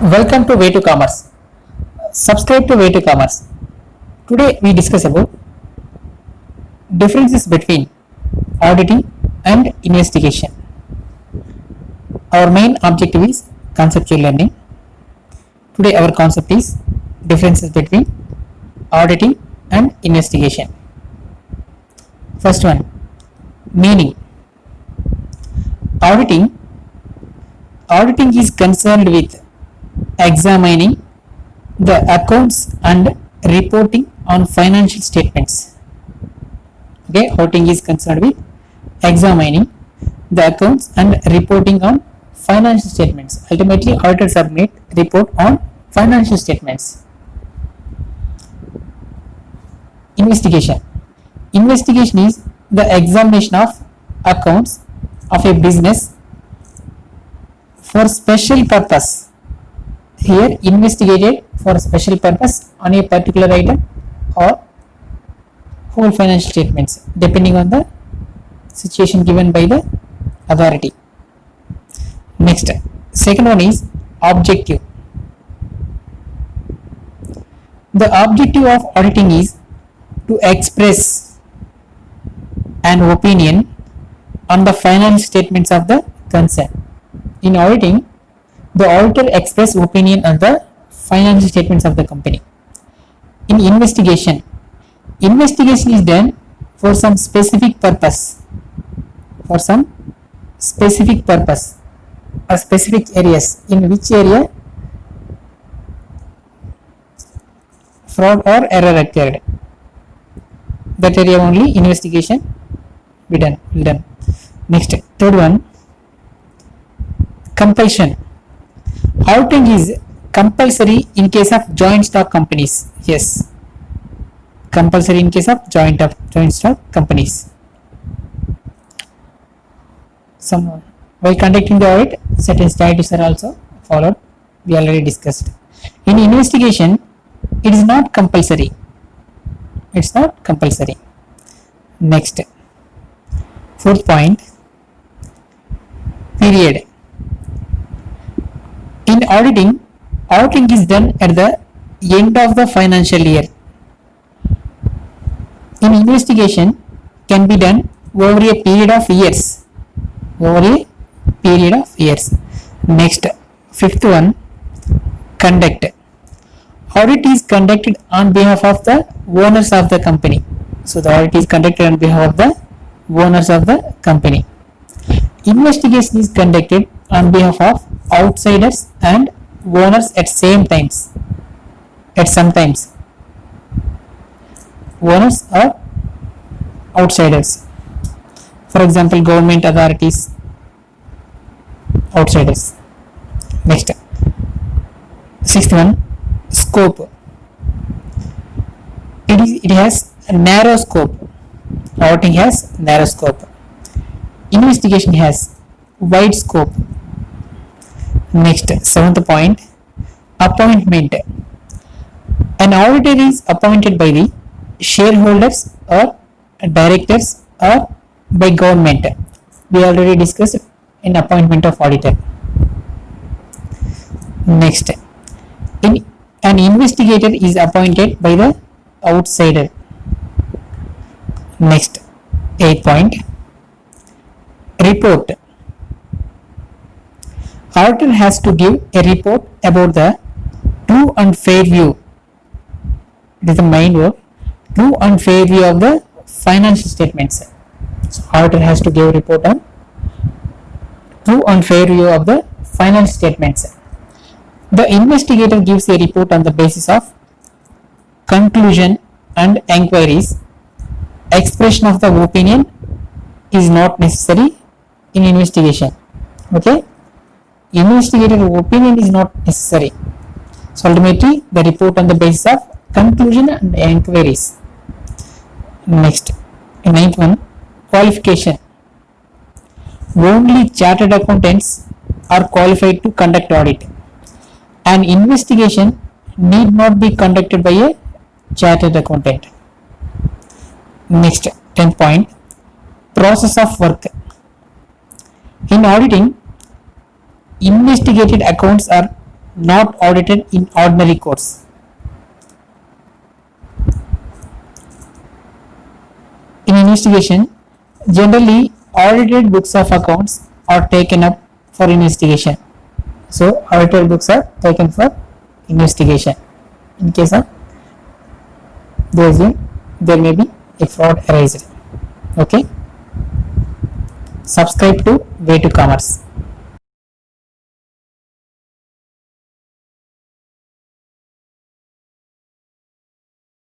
Welcome to Way to Commerce. Subscribe to Way to Commerce. Today we discuss about differences between auditing and investigation. Our main objective is conceptual learning. Today our concept is differences between auditing and investigation. First one, meaning. Auditing is concerned with examining the accounts and reporting on financial statements. Okay, auditing is concerned with examining the accounts and reporting on financial statements. Ultimately, auditors are made report on financial statements. Investigation is the examination of accounts of a business for special purpose. Here, investigated for a special purpose on a particular item or whole financial statements, depending on the situation given by the authority. Next, second one is objective. The objective of auditing is to express an opinion on the financial statements of the concern. In auditing, the auditor expresses opinion on the financial statements of the company. In investigation is done for some specific purpose, or specific areas. In which area fraud or error occurred, that area only investigation will done. Next, third one, compulsion. Auditing is compulsory in case of joint stock companies. Yes, compulsory in case of joint stock companies. While conducting the audit, certain statutes are also followed. We already discussed. In investigation, it is not compulsory. Next, fourth point, period. In auditing is done at the end of the financial year. In investigation, can be done over a period of years. Next, fifth one, conduct. Audit is conducted on behalf of the owners of the company. So the audit is conducted on behalf of the owners of the company. Investigation is conducted on behalf of outsiders and owners at sometimes. Owners or outsiders. For example, government authorities, outsiders. Next, sixth one, scope. It has a narrow scope. Auditing has narrow scope. Investigation has wide scope. Next, seventh point, appointment. An auditor is appointed by the shareholders or directors or by government. We already discussed in appointment of auditor. Next, an investigator is appointed by the outsider. Next, eighth point, report. Auditor has to give a report about the true and fair view. It is the main word. True and fair view of the financial statements. So auditor has to give a report on true and fair view of the financial statements. The investigator gives a report on the basis of conclusion and enquiries. Expression of the opinion is not necessary in investigation. Okay, investigator opinion is not necessary. So ultimately, the report on the basis of conclusion and enquiries. Next, ninth one, qualification. Only chartered accountants are qualified to conduct audit. An investigation need not be conducted by a chartered accountant. Next, 10th point, process of work. In auditing, investigated accounts are not audited in ordinary course. In investigation, generally audited books of accounts are taken up for investigation. So audited books are taken for investigation. In case of there may be a fraud arising. Okay. Subscribe to Way to Commerce.